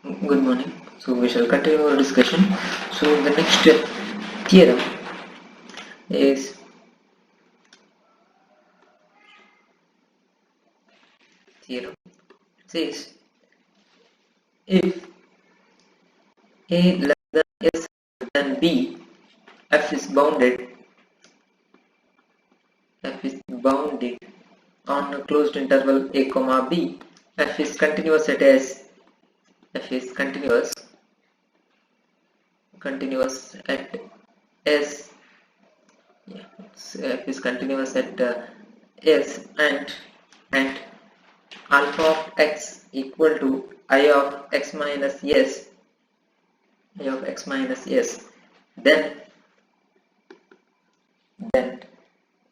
Good morning. So we shall continue our discussion. So the next theorem is theorem says if A less than S than B, F is bounded. F is bounded on a closed interval A comma B. F is continuous at S. F is continuous at S. Yeah, F is continuous at S and alpha of x equal to I of x minus s, then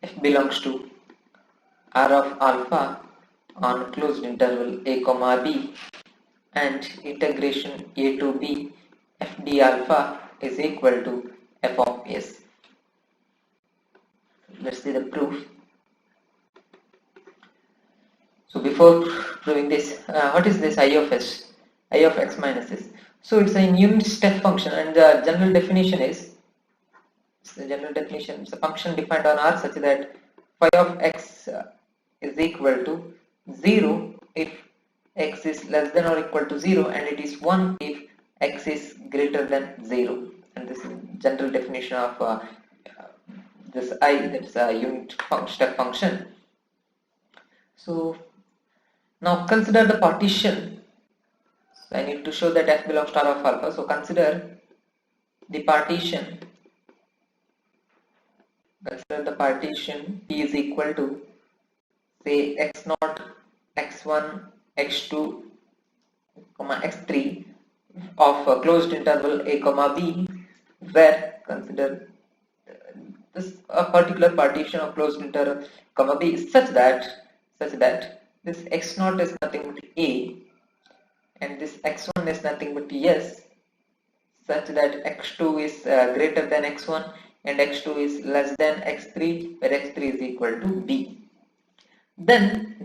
f belongs to R of alpha on closed interval a comma b, and integration a to b f d alpha is equal to f of s. Let's see the proof. So before proving this, what is this I of s? I of x minus s. So it's a unit step function, and the general definition is it's a function defined on R such that phi of x is equal to 0 if x is less than or equal to 0, and it is 1 if x is greater than 0. And this is general definition of this I, that is a unit step function. So now consider the partition. So I need to show that f belongs to R of alpha. So consider the partition. Consider the partition P is equal to, say, x naught, x1, x2, x3 of a closed interval a comma b, where consider this a particular partition of closed interval comma b is such that this x0 is nothing but a and this x1 is nothing but s, such that x2 is greater than x1 and x2 is less than x3, where x3 is equal to b. Then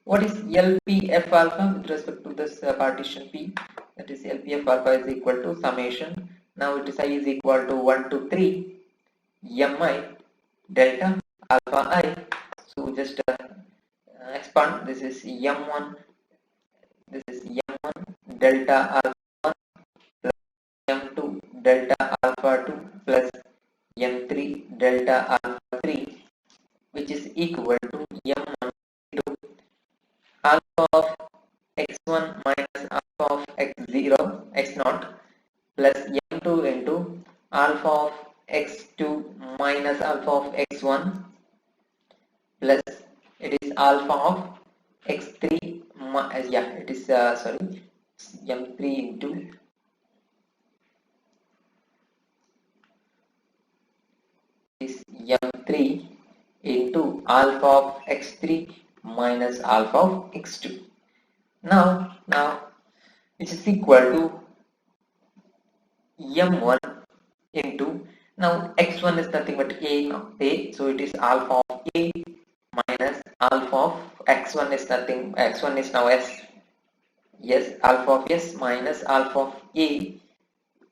what is LPF alpha with respect to this partition P? That is LPF alpha is equal to summation. Now it is I is equal to 1 to 3 mi delta alpha I. So just expand. This is m1. This is m1 delta alpha 1 plus m2 delta alpha 2 plus m3 delta alpha 3, which is equal to m1 into alpha of x1 minus alpha of x0 x0 plus m2 into alpha of x2 minus alpha of x1 plus it is alpha of x3 it is m3 into is m3 into alpha of x3 minus alpha of x2. Now which is equal to m1 into, now x1 is nothing but a, so it is alpha of a minus alpha of x1 is nothing, x1 is now s, alpha of s minus alpha of a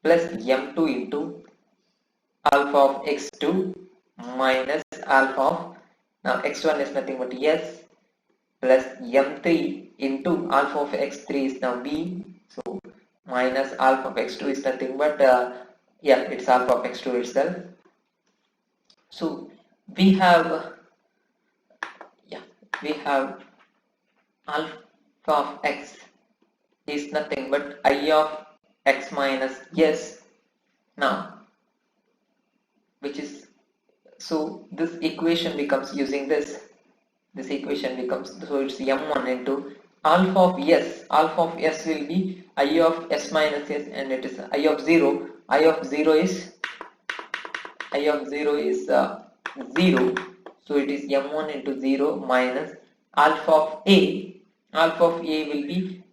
plus m2 into alpha of x2 minus alpha of, now x1 is nothing but s plus m3 into alpha of x3 is now b, so minus alpha of x2 is nothing but it's alpha of x2 itself. So we have alpha of x is nothing but I of x minus s. Now which is, so this equation becomes, using this equation becomes, so it's m1 into alpha of s. Alpha of s will be I of s minus s, and it is I of 0. I of 0 is 0, so it is m1 into 0 minus alpha of a. Alpha of a will be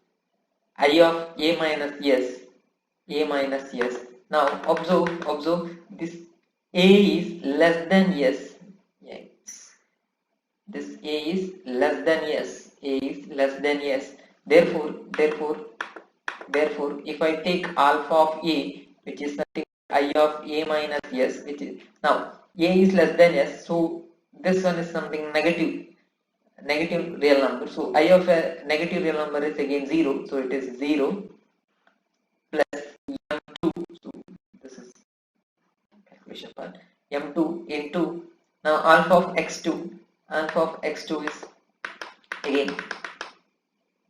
I of a minus s. Now observe this a is less than s. This a is less than s. Therefore Therefore, if I take alpha of A, which is nothing I of A minus S, which is now A is less than S, so this one is something negative real number. So I of a negative real number is again 0, so it is 0 plus m2. So this is calculation part. M2 into now alpha of x2. Alpha of x2 is again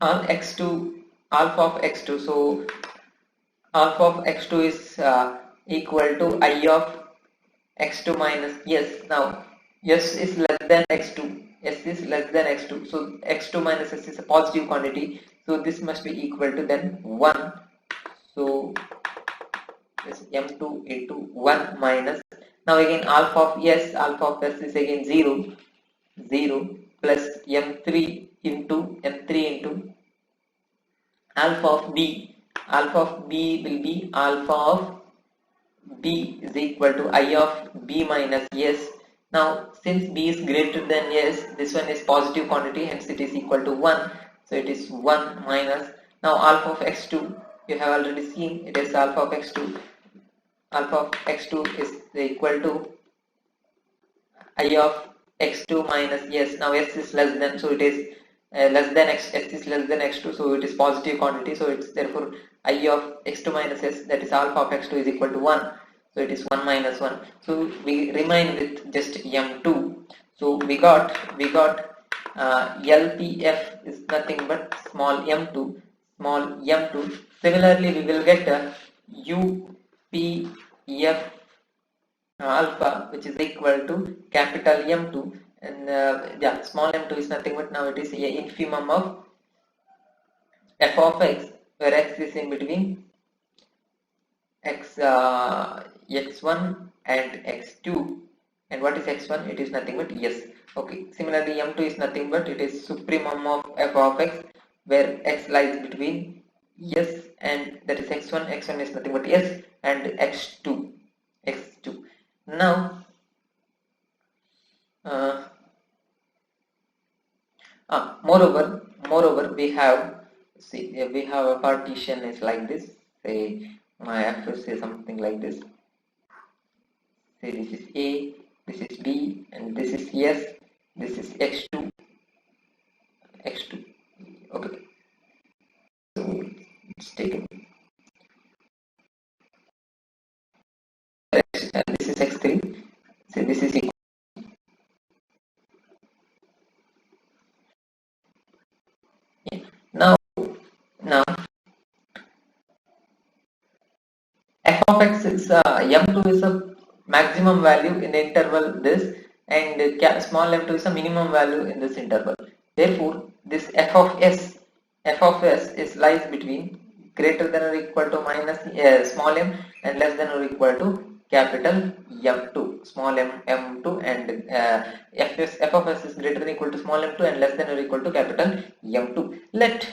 alpha of x2. So alpha of x2 is equal to I of x2 minus S. Now S is less than x2. S is less than x2. So x2 minus S is a positive quantity. So this must be equal to then 1. So this m2 into 1 minus. Now again alpha of S is again 0 plus m3 into alpha of B. Alpha of B will be alpha of B is equal to I of B minus S. Now since B is greater than S, this one is positive quantity, hence it is equal to 1. So it is 1 minus. Now alpha of x2, you have already seen it is alpha of x2. Alpha of x2 is equal to I of x2 minus S. Now S is less than, so it is less than x. S is less than x2, so it is positive quantity. So it's therefore I of x2 minus S, that is alpha of x2 is equal to 1. So it is 1 minus 1. So we remain with just m2. So we got LPF is nothing but small m2. Similarly, we will get UPF alpha, which is equal to capital M2, and yeah, small m2 is nothing but now it is a infimum of f of x, where x is in between x1 and x2, and what is x1? It is nothing but s. Okay, similarly m2 is nothing but it is supremum of f of x, where x lies between s and that is x1 is nothing but s, and x2. Now moreover we have a partition is like this. Say my f is something like this. Say this is A, this is B, and this is S, this is x2. Okay, so it's taken, and this is x3. So this is equal. Yeah. Now f of x is m2 is a maximum value in the interval this, and small m2 is a minimum value in this interval. Therefore, this f of s is lies between greater than or equal to minus small m and less than or equal to capital M2, small m2, and f of s is greater than or equal to small m2 and less than or equal to capital M2. Let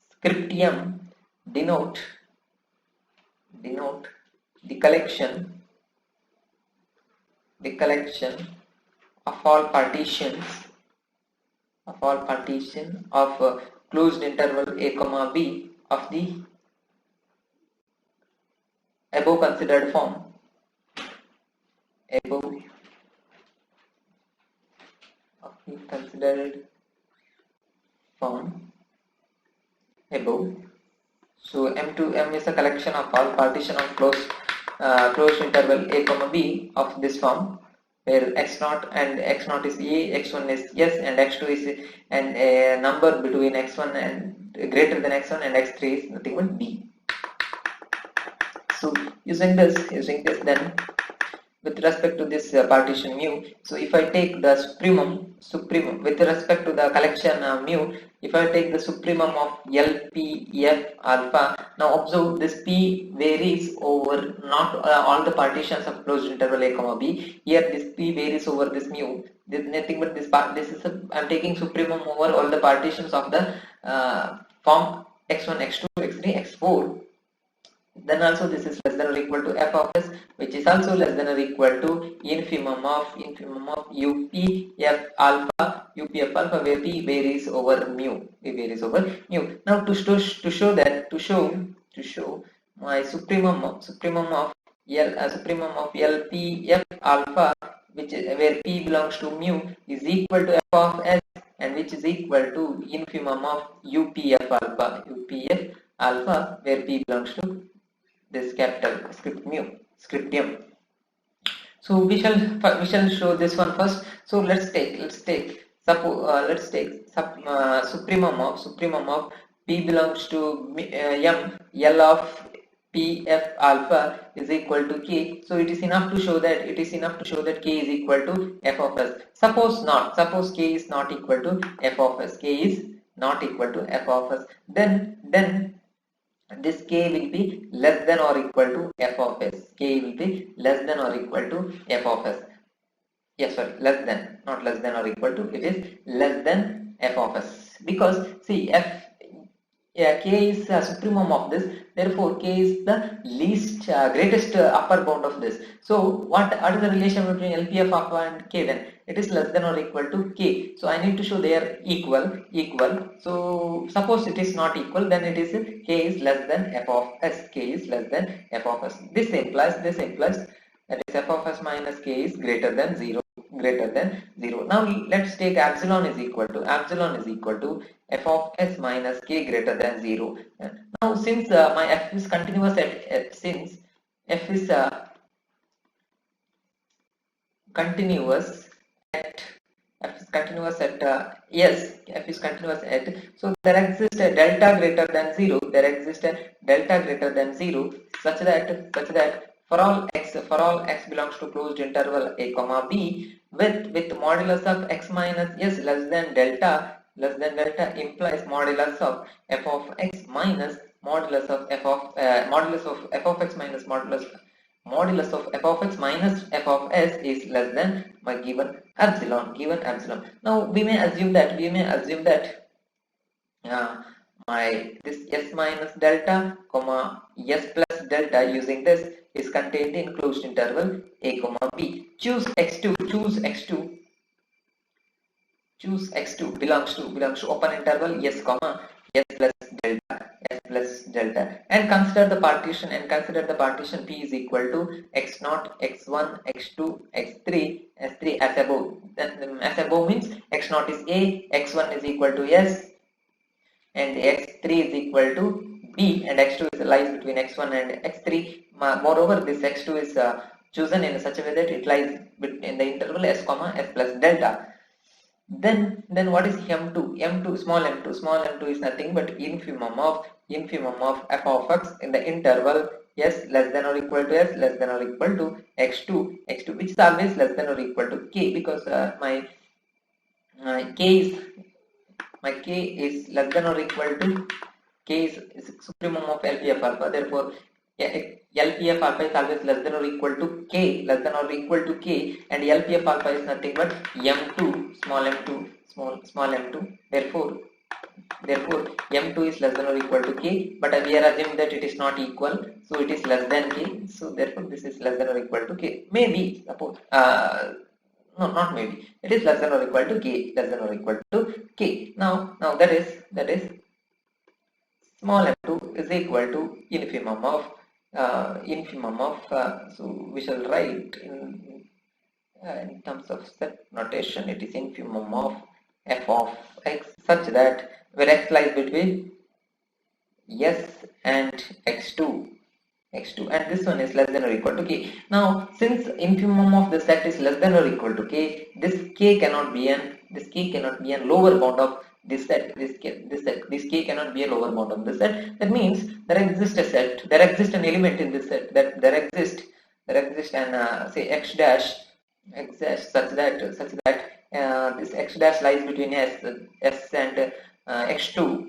script m denote the collection of all partitions of closed interval a comma b of the above considered form. Above. So M is a collection of all partition of closed interval a comma b of this form, where x0 is a, x1 is s, and x2 is and a number between x1 and greater than x1 and x3 is nothing but b. So using this then, with respect to this partition mu, so if I take the supremum with respect to the collection mu, if I take the supremum of LPF alpha, now observe this P varies over not all the partitions of closed interval a comma b. Here this P varies over this mu. This nothing but this part. I'm taking supremum over all the partitions of the form x1, x2, x3, x4. then also this is less than or equal to f of s, which is also less than or equal to infimum of UPF alpha, UPF alpha, where p varies over mu, Now to show my supremum of LPF alpha, which is where p belongs to mu, is equal to f of s, and which is equal to infimum of UPF alpha, where p belongs to this capital scriptium. So we shall show this one first. So let's take supremum of p belongs to L of pf alpha is equal to k. So it is enough to show that k is equal to f of s. Suppose k is not equal to f of s. Then this k will be less than or equal to f of s. K will be less than or equal to f of s. Yes, sorry, less than, not less than or equal to, it is less than f of s, because see k is supremum of this, therefore k is the least greatest upper bound of this. So what is the relation between LPF alpha and k? Then it is less than or equal to k. So I need to show they are equal. So suppose it is not equal, then it is k is less than f of s. K is less than f of s. This implies that is f of s minus k is greater than 0. Now let's take epsilon is equal to f of s minus k greater than 0. Now since my f is continuous at since f is continuous at so there exists a delta greater than 0, such that for all x belongs to closed interval a comma b, with modulus of x minus s less than delta implies modulus of f of x minus modulus of f of x minus modulus of f of x minus f of s is less than my given epsilon. Now we may assume that my this s minus delta comma s plus delta using this is contained in closed interval a comma b. Choose x2 belongs to open interval s comma s plus delta, and consider the partition p is equal to x0, x1, x2, x3 as above. As above means x0 is a, x1 is equal to s, and x3 is equal to b, and x2 lies between x1 and x3. Moreover, this x2 is chosen in such a way that it lies in the interval s comma s plus delta. Then what is m2? Small m2 is nothing but infimum of f of x in the interval s less than or equal to x2, which is always less than or equal to k, because my k is less than or equal to k is supremum of LPF alpha. Therefore LPF alpha is always less than or equal to k, and LPF alpha is nothing but m2, small m2. Therefore m2 is less than or equal to k, but we are assuming that it is not equal, so it is less than k. So therefore this is less than or equal to k. Maybe suppose no, not maybe, it is less than or equal to k. Now that is small m2 is equal to infimum of so we shall write in terms of set notation, it is infimum of f of x, such that where x lies between s and x2, and this one is less than or equal to k. Now since infimum of the set is less than or equal to k, this k cannot be an lower bound of this set. This k cannot be a lower bound of this set. That means there exists an element in this set, that there exists an say x dash such that this x dash lies between s and x2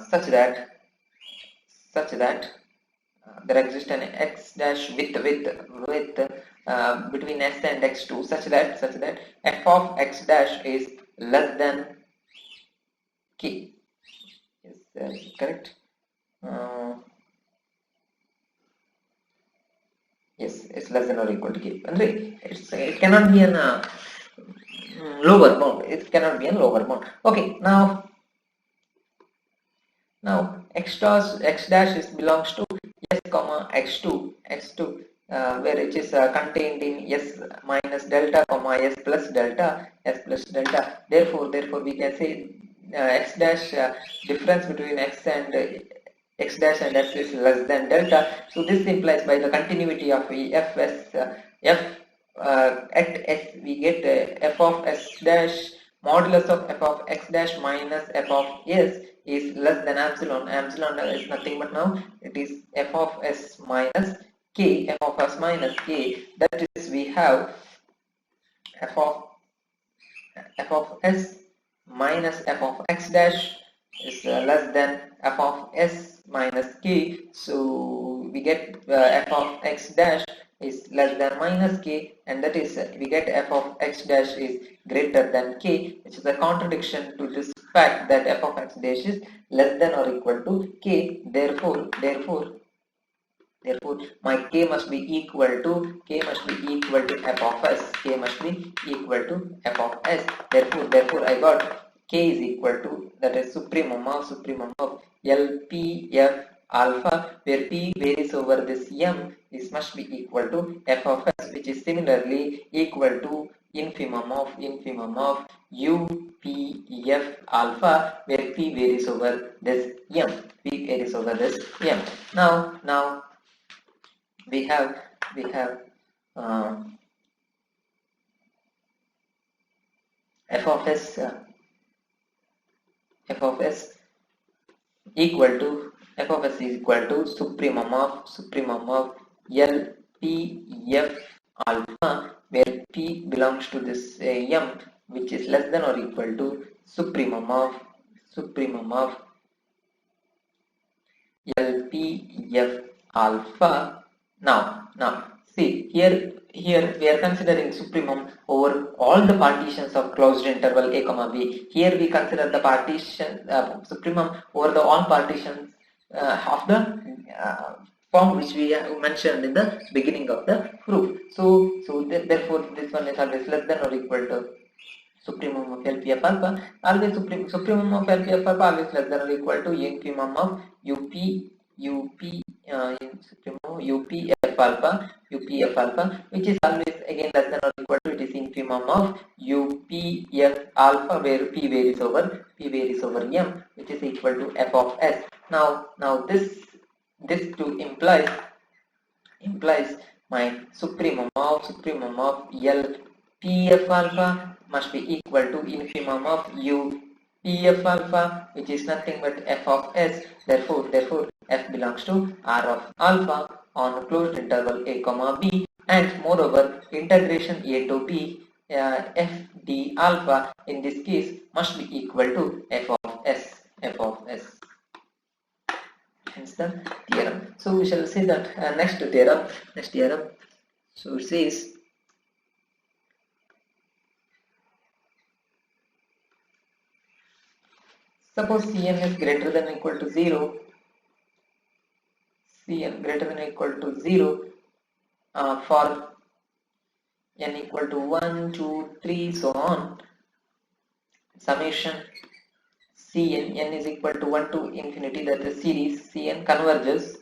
such that there exists an x dash with between s and x2 such that f of x dash is less than k, correct. Yes, it's less than or equal to k. And it cannot be an lower bound. It cannot be a lower bound. Okay, now x dash is belongs to s comma x2 where it is contained in s minus delta comma s plus delta. Therefore we can say x dash difference between x and x dash and s is less than delta. So this implies by the continuity of f at s we get f of s dash modulus of f of x dash minus f of s is less than epsilon. Epsilon is nothing but now it is f of s minus k, f of s minus k. That is, we have f of s minus f of x dash is less than f of s minus k. So we get f of x dash is less than minus k, and that is we get f of x dash is greater than k, which is a contradiction to this fact that f of x dash is less than or equal to k. Therefore my k must be equal to f of s. K must be equal to f of s. Therefore I got k is equal to, that is supremum of LPF alpha, where p varies over this m. This must be equal to f of s, which is similarly equal to infimum of UPF alpha, where p varies over this m. Now we have uh, f of s equal to is equal to supremum of LPF alpha, where p belongs to this m, which is less than or equal to supremum of LPF alpha. Now see here we are considering supremum over all the partitions of closed interval a comma b. Here we consider the partition supremum over the all partitions of the form which we mentioned in the beginning of the proof. So therefore this one is always less than or equal to supremum of LPF alpha. Always supremum of LPF alpha always less than or equal to infimum of UPF alpha, which is always again less than or equal to, it is infimum of UPF alpha, where p varies over m, which is equal to f of s. Now this too implies my supremum of LPF alpha must be equal to infimum of UPF alpha, which is nothing but f of s. Therefore f belongs to R of alpha on closed interval a comma b, and moreover integration a to b f d alpha in this case must be equal to f of s. Hence the theorem. So we shall see that next theorem. So it says, suppose Cn is greater than or equal to 0. Cn greater than or equal to 0 for n equal to 1, 2, 3, so on. Summation Cn n is equal to 1 to infinity, that is series Cn converges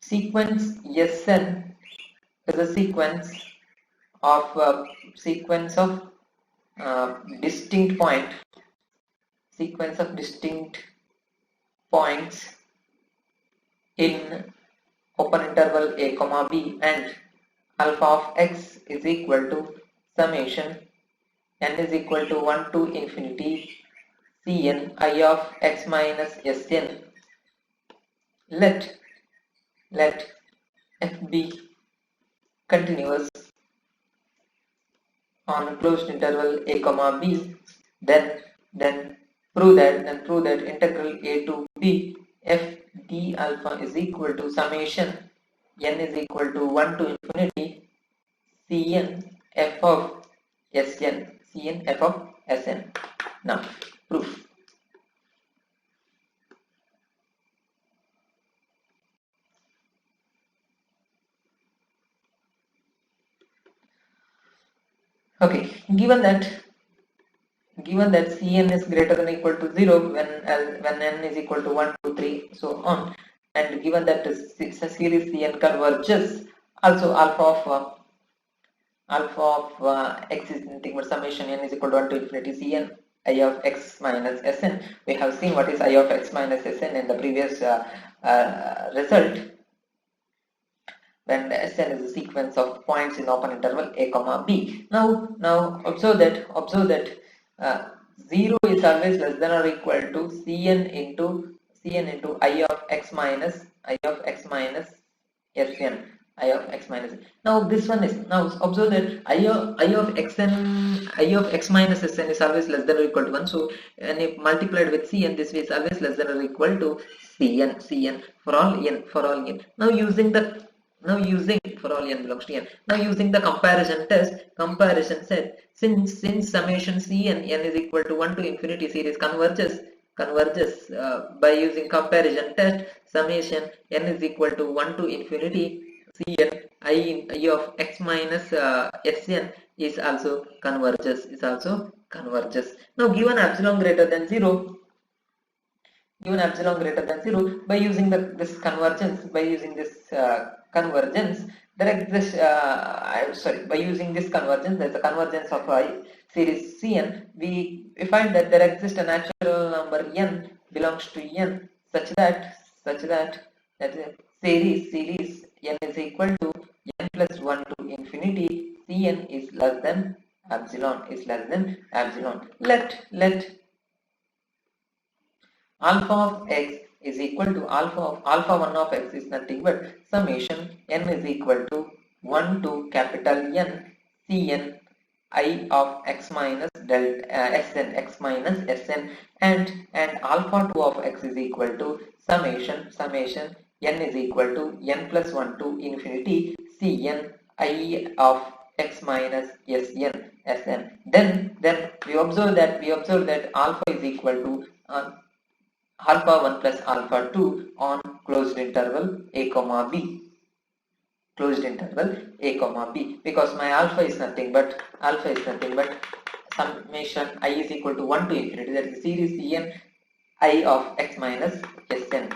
sequence Sn is a sequence of distinct points in open interval a comma b, and alpha of x is equal to summation n is equal to 1 to infinity Cn I of x minus Sn. Let f be continuous on closed interval a comma b, then prove that integral a to b f d alpha is equal to summation n is equal to 1 to infinity Cn f of Sn. Now proof. Okay, given that Cn is greater than or equal to 0 when n is equal to 1, 2, 3, so on, and given that the series Cn converges, also alpha of x is nothing but summation n is equal to 1 to infinity Cn I of x minus Sn. We have seen what is I of x minus Sn in the previous result, when Sn is a sequence of points in open interval a comma b. Now observe that 0 is always less than or equal to Cn into I of x minus Sn. I of x minus. Now this one is, now observe that I of x minus Sn is always less than or equal to 1. So and if multiplied with Cn, this is always less than or equal to Cn for all n. Now using for all n belongs to n. Now using the comparison set, since summation Cn n is equal to 1 to infinity series converges by using comparison test, summation n is equal to 1 to infinity Cn I of x minus Sn is also converges. Now given epsilon greater than 0, by using this convergence, there exists by using this convergence, there's a convergence of series Cn. We find that there exists a natural number n belongs to n such that series n is equal to n plus 1 to infinity Cn is less than epsilon. Let alpha of x is equal to alpha 1 of x is nothing but summation n is equal to 1 to capital N Cn I of x minus Sn and alpha 2 of x is equal to summation n is equal to n plus 1 to infinity Cn I of x minus Sn. Then we observe that alpha is equal to alpha 1 plus alpha 2 on closed interval a comma b, because my alpha is nothing but summation I is equal to 1 to infinity, that is series Cn I of x minus Sn.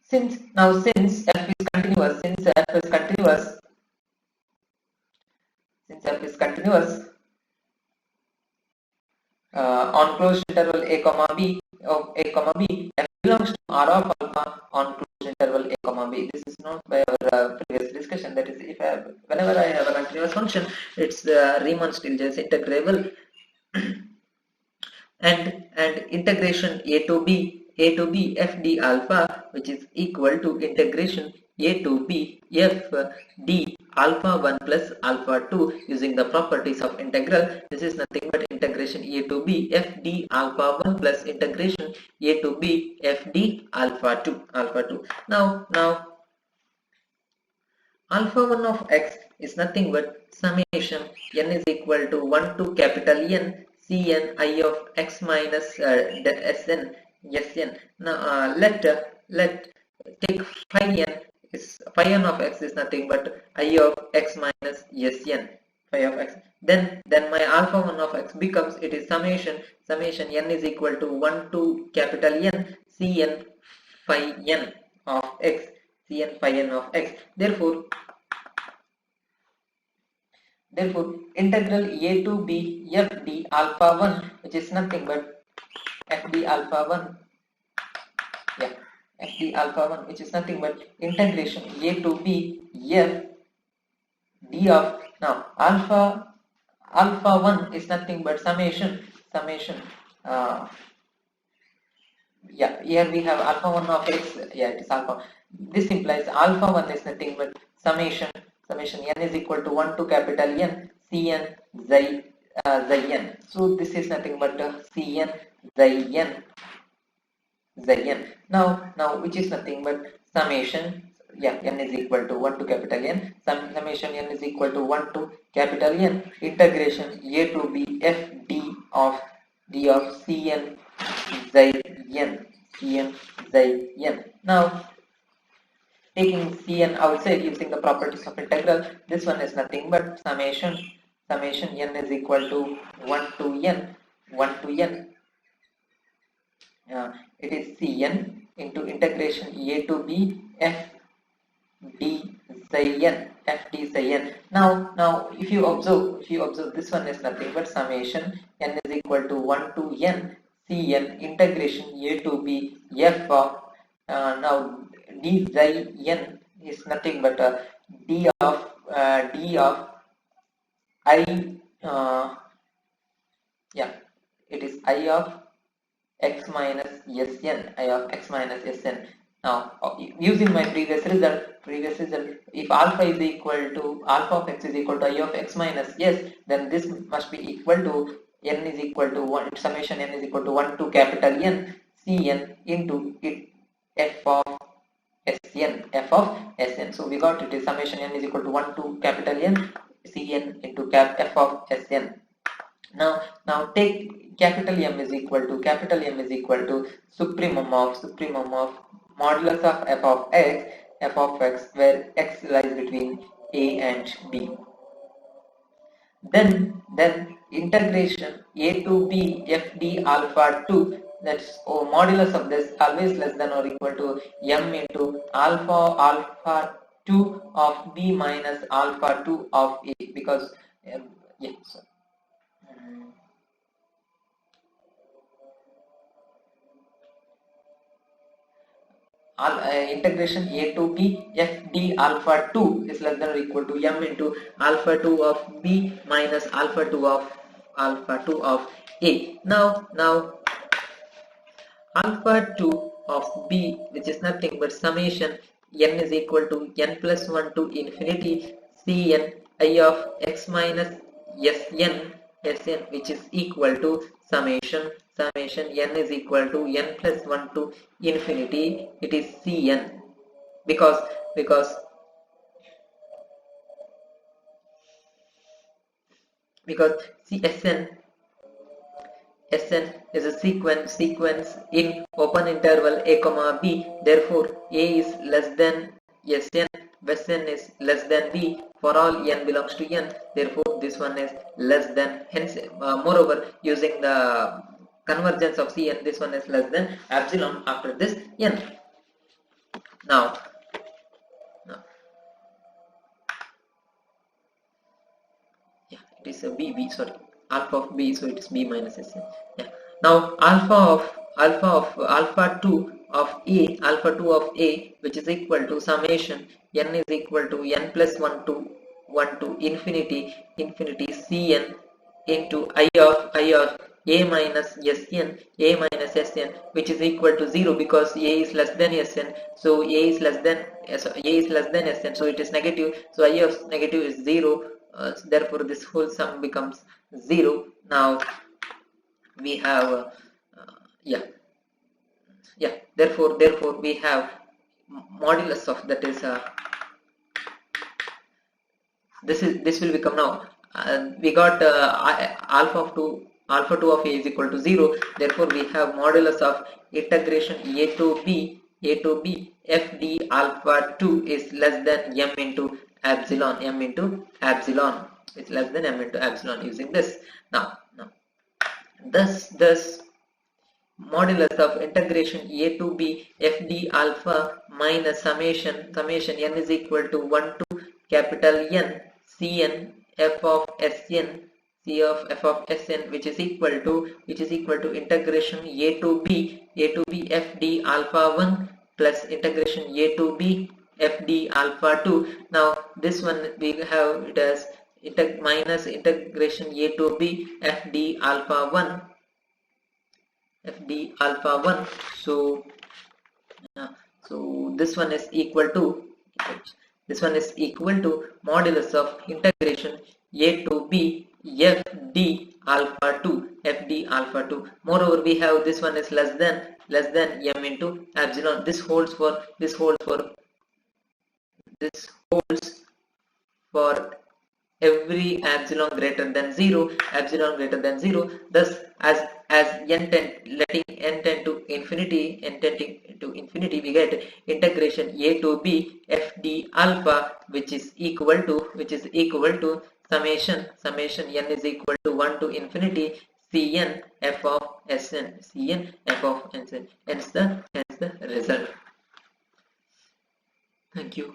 Since f is continuous, on closed interval a comma b f belongs to R of alpha on closed interval a comma b. This is known by our previous discussion. That is, whenever I have a continuous function, it's Riemann still just integrable, and integration a to b f d alpha, which is equal to integration a to b f d alpha 1 plus alpha 2 using the properties of integral. This is nothing but integration a to b f d alpha 1 plus integration a to b f d alpha 2. Now alpha 1 of x is nothing but summation n is equal to 1 to capital N Cn I of x minus Sn. Now let take phi n of x is nothing but I of x minus Sn, phi of x. Then my alpha 1 of x becomes, it is summation n is equal to 1 to capital N Cn phi n of x. Therefore integral a to b f d alpha 1, which is nothing but f d alpha 1, which is nothing but integration a to b f d of, now alpha 1 is nothing but summation here we have alpha 1 of x, it is alpha. This implies alpha 1 is nothing but summation n is equal to 1 to capital N Cn xi n. So this is nothing but Cn xi n. Now which is nothing but summation n is equal to 1 to capital N, summation n is equal to 1 to capital N integration a to b f d of Cn xi n. Now taking Cn outside using the properties of integral, this one is nothing but summation n is equal to 1 to n, it is Cn into integration a to b f d psi n, Now if you observe this one is nothing but summation n is equal to 1 to n Cn integration a to b f of now d psi n is nothing but d of I it is I of x minus Sn, I of x minus Sn. Now using my previous result, if alpha is equal to alpha of x is equal to I of x minus s, then this must be equal to n is equal to 1, summation n is equal to 1 to capital N Cn into it f of Sn. So we got it is summation n is equal to 1 to capital N Cn into f of Sn. Now take capital M is equal to supremum of modulus of f of x, where x lies between a and b. Then integration a to b f d alpha 2, that's modulus of this always less than or equal to m into alpha 2 of b minus alpha 2 of a, because integration a to b f d alpha 2 is less than or equal to m into alpha 2 of b minus alpha 2 of a. Now alpha 2 of b, which is nothing but summation n is equal to n plus 1 to infinity Cn I of x minus Sn, which is equal to summation n is equal to n plus 1 to infinity, it is Cn, because Sn is a sequence in open interval a comma b, therefore a is less than Sn, Sn is less than b for all n belongs to n, therefore this one is less than, hence moreover using the convergence of Cn, this one is less than epsilon after this n. Now it is a sorry, alpha of b, so it is b minus Sn. Now alpha 2 of a, which is equal to summation n is equal to n plus 1 to infinity Cn into I of a minus Sn, which is equal to 0, because a is less than Sn, so a is less than Sn, so it is negative, so I of negative is 0, therefore this whole sum becomes 0. Now we have therefore we have modulus of, that is this will become, now we got alpha 2 of a is equal to 0, therefore we have modulus of integration a to b f d alpha 2 is less than m into epsilon, is less than m into epsilon, using this. Now thus modulus of integration a to b f d alpha minus summation n is equal to 1 to capital N Cn f of Sn, which is equal to integration a to b f d alpha 1 plus integration a to b f d alpha 2. Now this one we have it as minus integration a to b f d alpha 1 so this one is equal to modulus of integration a to b f d alpha 2. Moreover, we have this one is less than m into epsilon. This holds for every epsilon greater than 0. Thus, as as letting n tend to infinity, we get integration a to b f d alpha, which is equal to summation n is equal to 1 to infinity cn f of sn, hence the result. Thank you.